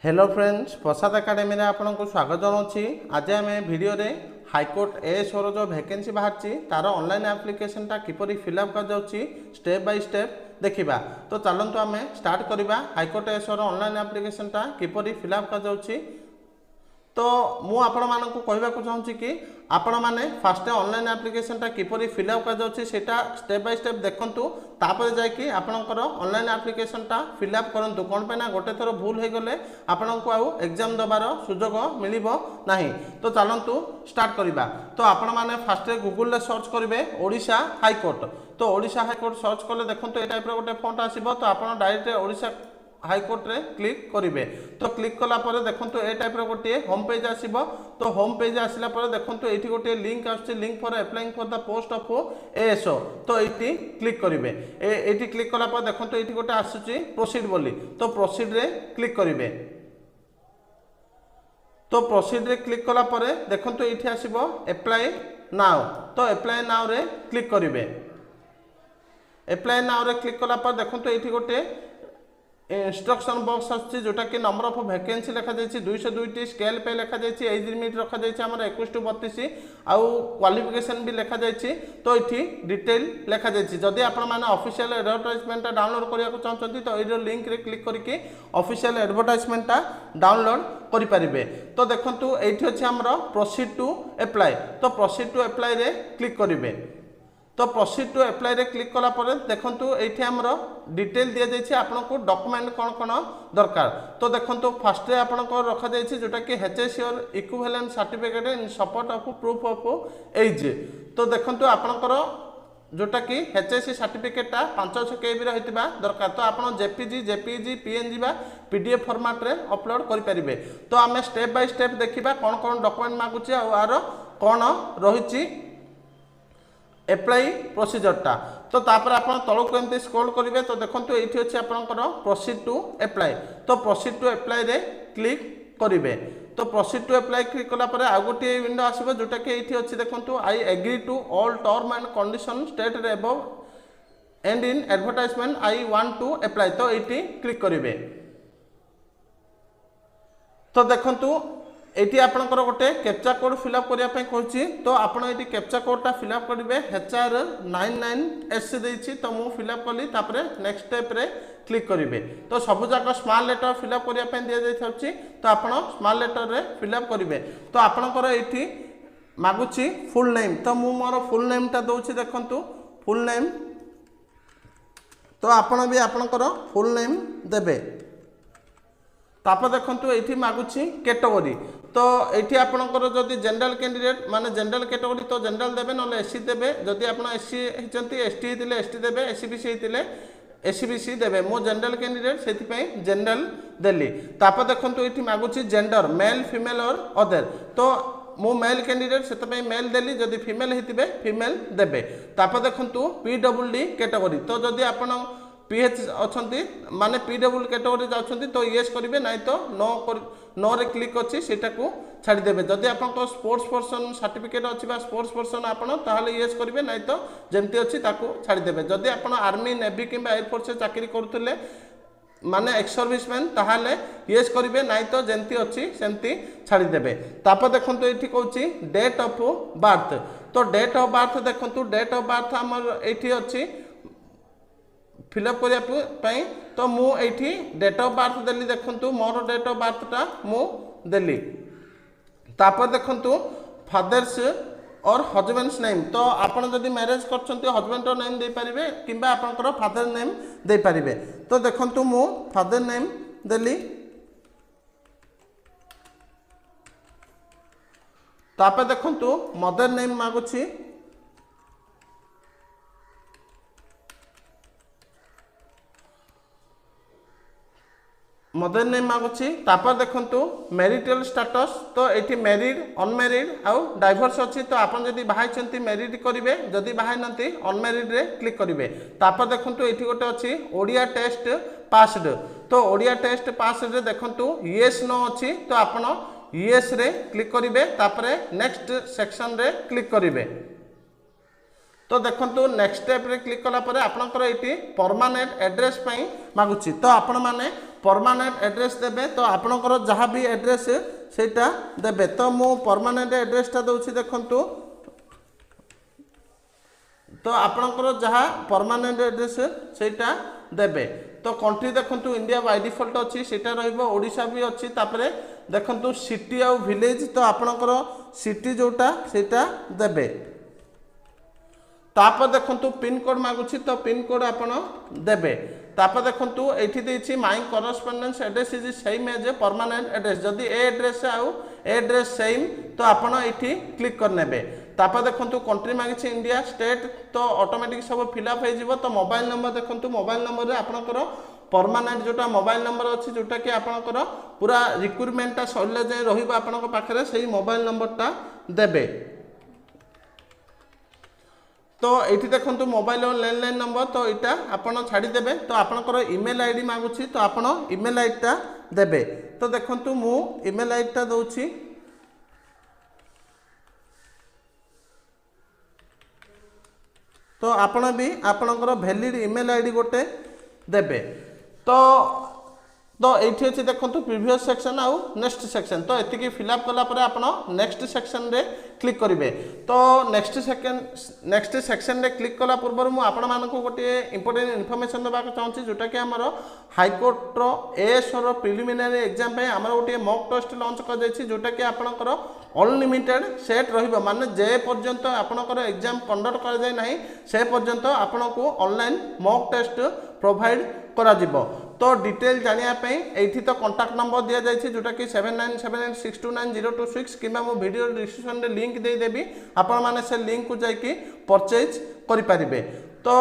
Hello friends, प्रसाद academy रे आपको स्वागत जनाऊँगी। आज आम वीडियो रे हाईकोर्ट एएसओ जो वैकेंसी बाहर तार ऑनलाइन एप्लिकेशनटा किपरि फिलअप कर जाउछि स्टेप बाय स्टेप देखिबा। तो चलंतु आम स्टार्ट करबा हाईकोर्ट एएसओ रो ऑनलाइन एप्लिकेशनटा किपरि फिलअप कर जाउछि। तो मु आपण मानकु कहबाकू चाहूँगी कि आपण माने फास्ट ऑनलाइन एप्लिकेशनटा किपरि फिलअप कर जाउछि सेटा स्टेप बाय स्टेप देखंतु, तापर जायकि आपणकर ऑनलाइन एप्लिकेशनटा फिलअप करंतु। कोन पे ना गोटे थर भूल हो गले आपणको आउ एग्जाम दबार सुजोग मिलिबो नाही। तो चलंतु स्टार्ट करिबा। तो आपण माने फास्ट गूगल रे सर्च करिवे ओडिशा हाईकोर्ट। तो ओडिशा हाईकोर्ट सर्च कले देखंतु ए टाइप रो गोटे फॉन्ट आसीबो। तो आपण डायरेक्ट ओडिशा हाईकोर्ट रे क्लिक करेंगे। तो क्लिक कला पर देखंतु ए टाइप रो गोटे होम पेज आसीबो। तो होम पेज आसिला पर देखंतु एठी गोटे लिंक आछी, link for applying for the post of ASO. तो एठी क्लिक करेंगे। एठी क्लिक कला पर देखंतु एठी गोटे आछी प्रोसीड बोली। तो प्रोसीड रे क्लिक करेंगे। तो प्रोसीड रे क्लिक कला पर देखंतु एठी आसीबो अप्लाई नाउ। तो अप्लाई नाउ रे क्लिक करेंगे। अप्लाई नाउ रे क्लिक कला पर देखंतु एठी गोटे इंस्ट्रक्शन बॉक्स आछी जोटा कि नंबर ऑफ वैकेंसी लिखा जायछि 202 स्केल पे लिखा जायछि, एज लिमिट रखा जायछि हमर 21 टू 32 आउ क्वालिफिकेशन भी लिखा जायछि। तो इथि डिटेल लिखा जायछि। जदि आपण माने ऑफिशियल एडवर्टाइजमेंट डाउनलोड करिया को चाहछन्ती तो एरो लिंक रे क्लिक करके ऑफिशियल एडवर्टाइजमेंट डाउनलोड करि परिबे। तो देखंतु एठी अछि हमर प्रोसीड टू अप्लाई। तो प्रोसीड टू अप्लाई रे क्लिक करिवे। तो प्रोसीड टू अप्लाई रे क्लिक कला पर देखंतु एठी हमरो डिटेल दिया जायछि आपनको डॉक्यूमेंट कोन दरकार। तो देखंतु फर्स्ट रे आपनको रखा जायछि जोटा कि एचएससी और equivalent certificate in support of proof of age. तो देखंतु आपनकर जोटा कि एचएससी सर्टिफिकेटा 500 केबी रो हेतिबा दरकार। तो आपण जेपीजी पीएनजी बा पीडीएफ फॉर्मेट रे अपलोड करि परिबे। तो आमे स्टेप बाय स्टेप देखिबा कोन डॉक्यूमेंट मागुछि आ आरो कोन रहिछि अप्लाई प्रोसीजरटा। तो तापर आपण तळको एमती स्क्रॉल करिवे। तो देखंतु एठी अछि आपनकर प्रोसीड टू अप्लाई। तो प्रोसीड टू अप्लाई रे क्लिक करिवे। तो प्रोसीड टू अप्लाई क्लिक कला पर आ गोटे विंडो आसीबो जोटा कि एठी अछि देखंतु I agree to all term and condition stated above and in advertisement I want to apply. तो एठी क्लिक करिवे। तो देखंतु एटी आपनकर गोटे कैप्चा कोड फिलअप करिया पय कहछि। तो आपण एटी कैप्चा कोडटा फिलअप करिवे। HR99S देछि। तो मु फिलअप कली। तापरे नेक्स्ट स्टेप रे क्लिक करिवे। तो सब जाक स्मॉल लेटर फिलअप करिया पय दिया जाय थाछि। तो आपण स्मॉल लेटर रे फिलअप करिवे। तो आपनकर एटी मागुछि फुल नेम। तो मु मोर फुल नेमटा दउछि देखंतु फुल नेम। तो आपण भी आपनकर फुल नेम देबे। तापर देखंतु एठी मागुछि कैटेगरी। तो एठी आपनकर जदि जनरल कैंडिडेट माने जनरल कैटेगरी तो जनरल देबे नले एससी देबे। जदि आपण एससी हिचंती एसटी हितिले एसटी देबे, एससीबीसी हितिले एससीबीसी देबे। मो जनरल कैंडिडेट सेति पय जनरल देली। तापर देखंतु एठी मागुछि जेंडर मेल फीमेल और अदर। तो मो मेल कैंडिडेट सेति पय मेल देली, जदि फीमेल हितिबे फीमेल देबे। तापर देखंतु पीडब्ल्यूडी कैटेगरी। तो जदि आपण पीएच अच्छी माने पीडब्ल्यू कैटेगरी जाउछंती तो यस करिवे, नाही तो नो रे क्लिक अछि सेटा को छाडी देबे। जदि आपन स्पोर्ट्स पर्सन सर्टिफिकेट अछि बा स्पोर्ट्स पर्सन आपन ताहाले यस करिवे, नाही तो जेमती अछि ताको छाडी देबे। जदि आपन आर्मी नेवी किबा एयर फोर्स चाकरी करथुले माने एक्स सर्विसमैन ताहाले यस करिवे, नाही तो जेमती अछि सेमती छाडी देबे। तापर देखंतु एठी कहउछि डेट ऑफ बर्थ। तो डेट ऑफ बर्थ देखंतु डेट ऑफ बर्थ हमर एठी अछि फिलअप करिया। तो मु एठी डेट ऑफ बर्थ देली। देखंतु मोर डेट ऑफ बर्थटा मु देली। तापर देखंतु फादर्स और हस्बैंड्स नेम। तो आपण जदि मैरिज करछंती हस्बैंड रो नेम दे परिबे किबा आपनकर फादर नेम दे परिबे। तो देखंतु मु फादर नेम देली। तापर देखंतु मदर नेम मागुछि। मदर नेम मागुछि। तापर देखंतु मैरिटल स्टेटस। तो एठी मैरिड अनमैरिड आउ डाइवोर्स अछि। तो आपन जदि बाहाय छंती मैरिड करिवे, जदि बाहाय नंती अनमैरिड रे क्लिक करिवे। तापर देखंतु एठी गोटे अछि ओडिया टेस्ट पास्ड। तो ओडिया टेस्ट पास्ड रे देखंतु यस नो अछि। तो आपन यस रे क्लिक करिवे। तापर नेक्स्ट सेक्शन रे क्लिक करिवे। तो देखंतु नेक्स्ट स्टेप रे क्लिक कला परे आपनकर एटी परमानेंट एड्रेस पई मागुछि। तो आपण माने परमानेंट एड्रेस देबे तो आपनकर जहाँ भी एड्रेस सेटा देबे तो मु परमानेंट एड्रेसटा दउछि देखंतु तो आपनकर जहाँ परमानेंट एड्रेस सेटा देबे तो कंट्री देखंतु इंडिया बाय डिफॉल्ट अछि सेटा रहइबो ओडिशा भी अछि तापरे देखंतु सिटी आ विलेज तो आपनकर सिटी जोटा सेटा देबे तापर देखंतु पिन कोड मागुछि तो पिन कोड आपण देबे तापर देखंतु एठी देछि my correspondence address is same as a permanent address जदी ए एड्रेस आउ एड्रेस सेम तो आपण एठी क्लिक कर नेबे तापर देखंतु कंट्री मागिछि इंडिया स्टेट तो ऑटोमेटिक सब फिलअप हो जिवो तो मोबाइल नंबर देखंतु मोबाइल नंबर रे आपनकर परमानेंट जोटा मोबाइल नंबर अछि जोटा कि आपनकर पूरा रिक्रूटमेंटटा सल्ले जे रहिबो आपनकर पाखरे सेही मोबाइल नंबरटा देबे तो ये देखो मोबाइल और लैंडलाइन नंबर तो यहाँ आपड़ छाड़देवे तो आपंकर इमेल आईडी मागुची तो आप इमेल आईडीटा देवे तो देखो मु इमेल आईडीटा दूची तो आपण भी आपणकर वैलिड इमेल आईडी गोटे देवे तो ये अच्छे देखो प्रीवियस सेक्शन आउ नेक्स्ट सेक्शन तो ये फिलअप कलापर आप नेक्स्ट सेक्शन रे क्लिक करेंगे तो नेक्स्ट सेक्शन रे क्लिक कला पूर्व मुझे आपण मानक गोटे इंपोर्टेंट इनफॉरमेशन देवाक चाहूँगी जोटा कि आमर हाईकोर्टर एएस प्रिलिमिनारी एग्जाम आमर गोटे मॉक टेस्ट लॉन्च कर जोटा कि आपणकर अनलिमिटेड सेट रहिबो माने जे पर्यंत आपणकर एग्जाम कंडक्ट कर जाय नाही से पर्यंत आपनको ऑनलाइन मॉक टेस्ट प्रोवाइड करा जिवो तो डिटेल जानिया पई एठी तो कांटेक्ट नंबर दिया जाय छै जोटा कि 7978629026 किबा मो वीडियो डिस्क्रिप्शन रे लिंक दे देबी आपण माने से लिंक को जाय कि परचेज करि परिबे तो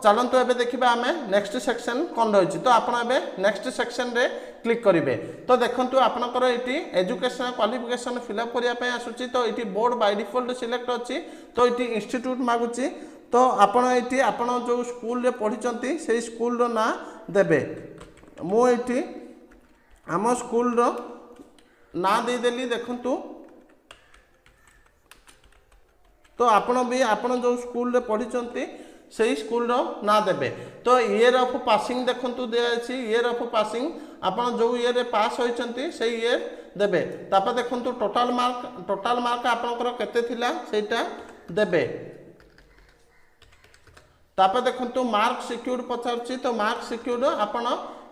चलंतु एबे देखिबा आमे नेक्स्ट सेक्शन कोन रहछि तो आपण एबे नेक्स्ट सेक्शन रे क्लिक करिवे तो देखंतु आपनकर एटी एजुकेशन क्वालिफिकेशन फिलअप करिया पय आसुची तो eighty board by default select अछि तो एटी इंस्टीट्यूट मागुची तो आपण एटी आपण जो स्कूल रे पढिचंती सेही स्कूल रो ना देबे मो एटी आम स्कूल रो ना दे देली देखंतु तो आपण भी आपण जो स्कूल रे पढिचंती सही स्कूल रो ना देबे तो ईयर ऑफ पासिंग देखंतु दे अछि ईयर ऑफ पासिंग आपण जो ईयर रे पास होइचंती सही ईयर देबे तापर देखंतु टोटल मार्क आपनकर केते थिला सेटा देबे तापर देखंतु मार्क सिक्योर्ड पचारछि तो मार्क सिक्योर्ड आपण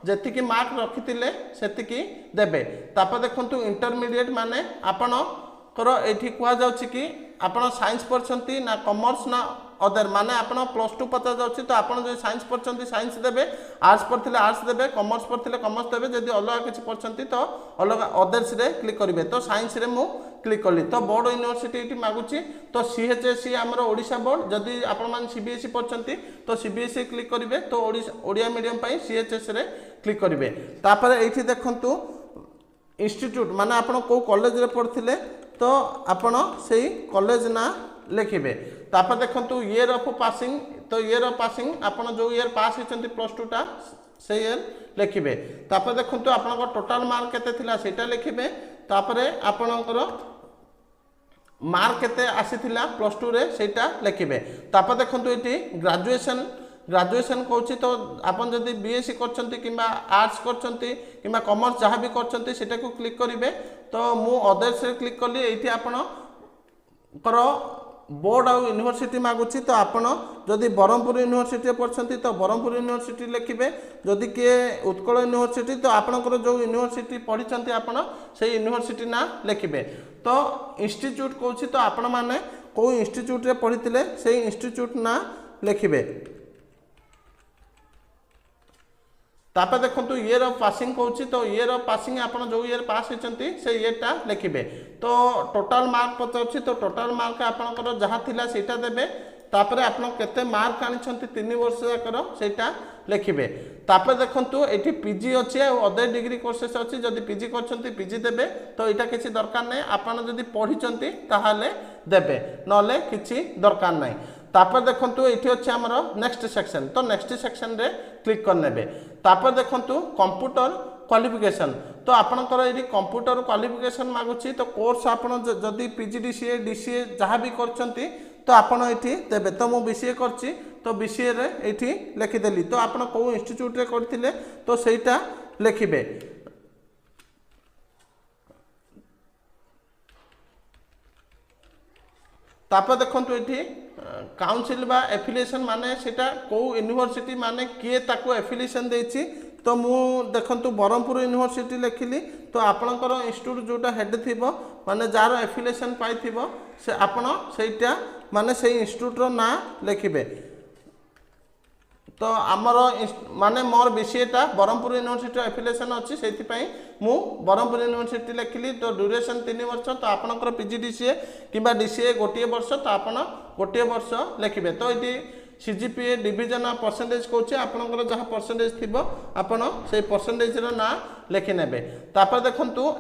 जेतिकी मार्क रखितिले सेतिकी देबे तापर देखंतु इंटरमीडिएट माने आपण कर एठी कुआ जाउछि कि आपण साइंस पढ़छंती ना कॉमर्स ना अदर माने आपण +2 पता जाउछि तो आपण जो साइंस पढ़छंती साइंस देबे आर्ट्स पढ़थिले आर्ट्स देबे कॉमर्स पढ़थिले कॉमर्स देबे जदी अलग किछि पढ़छंती तो अलग अदर्स रे क्लिक करिवे तो साइंस रे मु क्लिक कली तो बोर्ड यूनिवर्सिटी एटी मागुछि तो सीएचएसई हमरो ओडिशा बोर्ड जदी आपण मान सीबीएसई पढ़छंती तो सीबीएसई क्लिक करिवे तो ओडिया मीडियम पई सीएचएस रे क्लिक करिवे तापर एठी देखंतु इंस्टीट्यूट माने आपण को कॉलेज रे पढ़थिले तो आपण सेही कॉलेज ना लिखिबे तापर देखंतु ईयर ऑफ पासिंग तो ईयर ऑफ पासिंग आपण जो ईयर पास होचंती +2 टा से ईयर लिखिबे तापर देखंतु आपण टोटल मार्क केते थिला सेटा लिखिबे तापर आपणकर मार्क केते आसीथिला +2 रे सेटा लिखिबे तापर देखंतु एटी ग्रेजुएशन कहूँ तो आपन जदि बीएससी करछंती किंबा आर्ट्स करछंती किंबा कॉमर्स जहाँ भी करछंती सेटा को क्लिक करिवे तो मु अदर्स रे क्लिक कली एठी आपन कर बोर्ड आ यूनिवर्सिटी मागुची तो आपण जदि ब्रह्मपुर यूनिवर्सिटी पढ़छंती तो ब्रह्मपुर यूनिवर्सिटी लिखिबे जदि के उत्कल यूनिवर्सिटी तो आपणकर जो यूनिवर्सिटी पढ़िचंती आपण से यूनिवर्सिटी ना लिखिबे तो इंस्टीट्यूट कहूँ तो आपण माने को इंस्टीट्यूट रे पढ़ितिले से इंस्टीट्यूट ना लिखिबे तापर देखंतु ईयर ऑफ पासिंग कहूँ तो ईयर ऑफ पासिंग आपन जो ईयर पास होचंती से ईयरटा लिखिबे तो टोटल मार्क पचारछि तो टोटल मार्क आपनकर जहाँ थिला सेटा देबे तापर आपन केते मार्क आनिछंती 3 वर्ष जाकर सेटा लिखिबे तापर देखंतु एठी पीजी अछि आ अदर डिग्री कोर्सेस अछि जदि पीजी करछंती पीजी देबे तो एटा किछि दरकार नै आपन जदि पढिचंती ताहाले देबे नले किछि दरकार नै तापर देखंतु एठी अछि हमर नेक्स्ट सेक्शन तो नेक्स्ट सेक्शन रे क्लिक कर नेबे तापर देखंतु कंप्यूटर क्वालिफिकेशन तो आपनकर एठी कंप्यूटर क्वालिफिकेशन मागुछि तो कोर्स आपन जदि पीजीडीसीए डीसीए जहाँ भी करछंती तो आपन एठी देबे तो मु बीसीए करछि तो बीसीए रे एठी लिखि देली तो आपन को इंस्टीट्यूट रे करथिले तो सेटा लिखिबे। तापर देखंतु एठी काउंसिल बा एफिलिएशन माने सेटा को यूनिवर्सिटी माने किए ताको एफिलिएशन देछि। तो मु देखंतु ब्रह्मपुर यूनिवर्सिटी लिखिली तो आपणकर इंस्टीट्यूट जोटा हेड थिबो माने जार एफिलिएशन पाई थिबो से आपण सेटा माने से इंस्टीट्यूट रो ना लिखिबे। तो आमर माने मोर विषयटा ब्रह्मपुर यूनिवर्सिटी एफिलिएशन अच्छी से मु ब्रह्मपुर यूनिवर्सिटी लिखिली। तो ड्यूरेशन 3 वर्ष। तो आपणकर पीजीडीसीए किंबा डीसीए गोटे वर्ष तो आपण गोटे वर्ष लिखिबे। तो ये सीजीपीए डिविजन परसेंटेज कहूँ आपणकर जहाँ परसेंटेज थी आपण से परसेंटेज ना लिखि नेबे। तापर देखंतु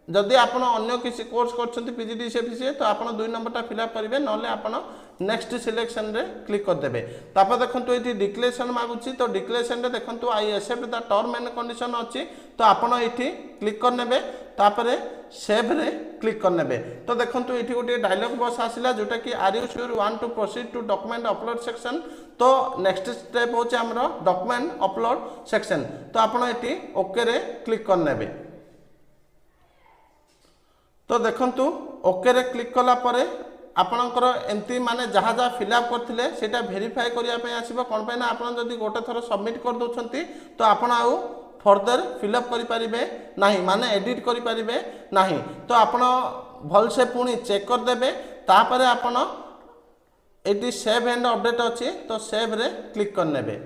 जदि आपण अन्य किसी कोर्स करछंती पीजीडीसीए फीसीए तो आपण 2 नंबरटा फिलअप करेंगे नले आपण नेक्स्ट सिलेक्शन रे क्लिक कर देबे। तापर देखंतु एठी डिक्लेरेशन मागुची। तो डिक्लेरेशन रे देखंतु I accept the term and condition अछि। तो आपण एठी क्लिक कर नेबे तापर सेव रे क्लिक कर नेबे। तो देखंतु एठी गोटे डायलॉग बॉक्स आसिला जोटा कि are you sure want to proceed to document upload section. तो नेक्स्ट स्टेप होचे हमरो डॉक्यूमेंट अपलोड सेक्शन। तो आपण एठी ओके रे क्लिक कर नेबे। तो देखंतु ओके रे क्लिक कला परे आपणकर एमती माने जहाँ जहाँ फिलअप करथिले सेटा वेरीफाई करिया पे आसीबो। कोन पे ना आपण जदी गोटे थरो सबमिट कर दोछंती तो आपण आउ फर्दर फिलअप करि परिबे नाही माने एडिट करि परिबे नाही। तो आपण भल से पुनी चेक कर देबे। तापरे आपण एटी सेव एंड अपडेट अछि तो सेव रे क्लिक कर नेबे।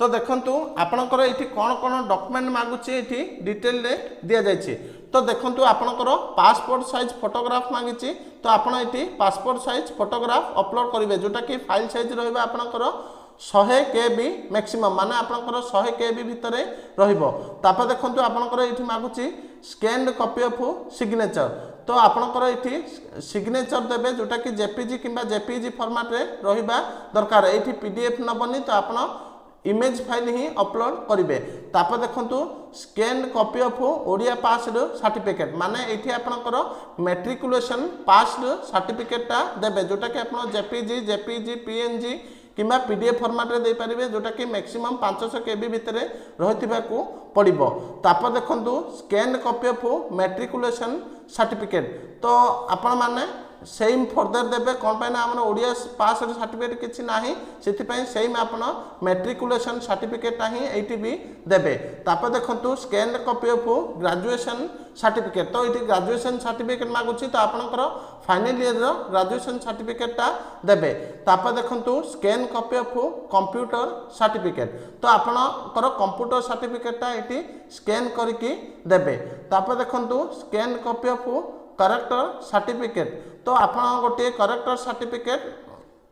तो देखंतु आपणकर एठी कोन कोन डॉक्यूमेंट मागुची एठी डिटेल रे दिया जायछि। तो देखंतु आपणकर पासपोर्ट साइज फोटोग्राफ मागिछि। तो आपण एठी पासपोर्ट साइज फोटोग्राफ अपलोड करिवे जोटा कि फाइल साइज रहइबा आपणकर 100 केबी मैक्सिमम माने आपणकर 100 केबी भितरे रहिबो। तापर देखंतु आपणकर एठी मागुची स्कैन्ड कॉपी ऑफ सिग्नेचर। तो आपणकर एठी सिग्नेचर देबे जोटा कि जेपीजी किंबा जेपीजी फॉर्मेट रे रहिबा दरकार। एठी पीडीएफ नबनी तो आपण इमेज फाइल ही अपलोड करेंगे। तापर देखंतु scan copy of Odia passed certificate माने एठी आपनकर मैट्रिकुलेशन पासड सर्टिफिकेटटा देबे जोटा कि आपण जेपीजी जेपीजी पीएनजी किंबा पीडीएफ फॉर्मेट रे दे पारिबे जोटा कि मैक्सिमम 500 केबी भितरे रहिथिबा को पड़िबो। तापर देखंतु scan copy of matriculation certificate. तो आपण माने सेम फर्दर देबे कोन पे ना हमर ओडिया पास सर्टिफिकेट किछि नाही सेति सेम आपण मैट्रिकुलेशन सर्टिफिकेट ही एटी भी देबे। तापर देखंतु scan copy of graduation certificate. तो ये ग्रेजुएशन सर्टिफिकेट मागुछि तो आपनकर फाइनल ईयर रो ग्रेजुएशन सर्टिफिकेटटा देबे। तापर देखंतु scan copy of computer certificate. तो आपनकर कंप्यूटर सर्टिफिकेटटा एटी स्कैन करके देबे। तापर देखंतु scan copy of character certificate. तो आपण गोटे करेक्टर सर्टिफिकेट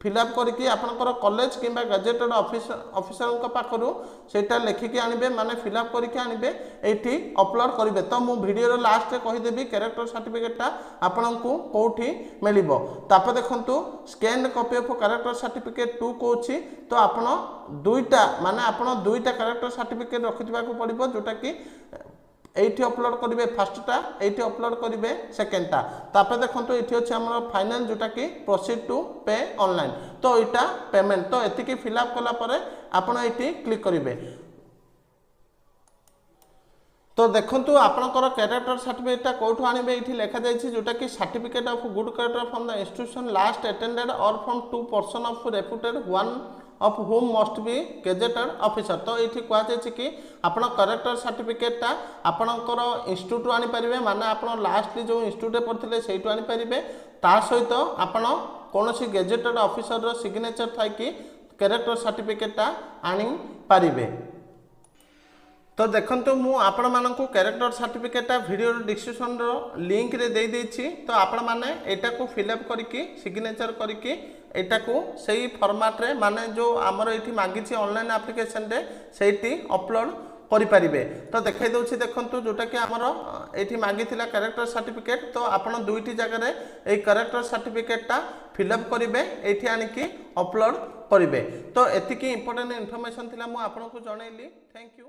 फिलअप करके आपनकर कॉलेज किंबा गजेटेड ऑफिसर पाखरु सेटा लिखिकी आनिबे माने फिलअप करके आनिबे एठी अपलोड करिवे। तो मु वीडियो रो लास्ट रे कहि देबी करेक्टर सर्टिफिकेटटा आपनकु कोठी मिलिबो। तापर देखंतु scan copy of character certificate 2 कोछि। तो आपण दुईटा माने आपण दुईटा करेक्टर सर्टिफिकेट रखितबा को पड़िबो जोटा कि एठी अपलोड करिवे फर्स्टटा एठी अपलोड करिवे सेकेंडटा। तापर देखंतु एठी अछि हमर फाइनल जोटा कि प्रोसीड टू पे ऑनलाइन। तो एटा पेमेंट। तो एतिकी फिलअप कला परे आपण एठी क्लिक करिवे। तो देखंतु आपनकर कैरेक्टर सर्टिफिकेटटा कोठु आनिबे एठी लेखा जायछि जोटा कि certificate of good character from the institution last attended और from 2 person of reputed one of whom must be gazetted officer। तो ये कह कि आपण करेक्टर सर्टिफिकेटटा आपणकर इंस्टीट्यूट आनी परिबे माने आपण लास्टली जो इंस्टीट्यूट पढ़ते सेठू आनी परिबे। ता सहित आपण कोनोसी गेजेटेड ऑफिसर रो सिग्नेचर थाई कि करेक्टर सर्टिफिकेटटा आनी परिबे। तो देखंतु मु आपण मानकु कैरेक्टर सर्टिफिकेटटा वीडियो डिस्क्रिप्शन रो लिंक रे दे देछि। तो आपण माने एटा को फिलअप करके सिग्नेचर करके एटा को सही फॉर्मेट रे माने जो हमर एठी मागिछि ऑनलाइन एप्लीकेशन रे सेठी अपलोड करि परिबे। तो देखाइ दउछि देखंतु जोटा कि हमर एठी मागिथिला कैरेक्टर सर्टिफिकेट। तो आपण दुईटी जगह रे ए कैरेक्टर सर्टिफिकेटटा फिलअप करिवे एठी आनि कि अपलोड करिवे। तो एतिकी इंपोर्टेंट इन्फॉर्मेशन थिला मु आपन को जणैली। Thank you.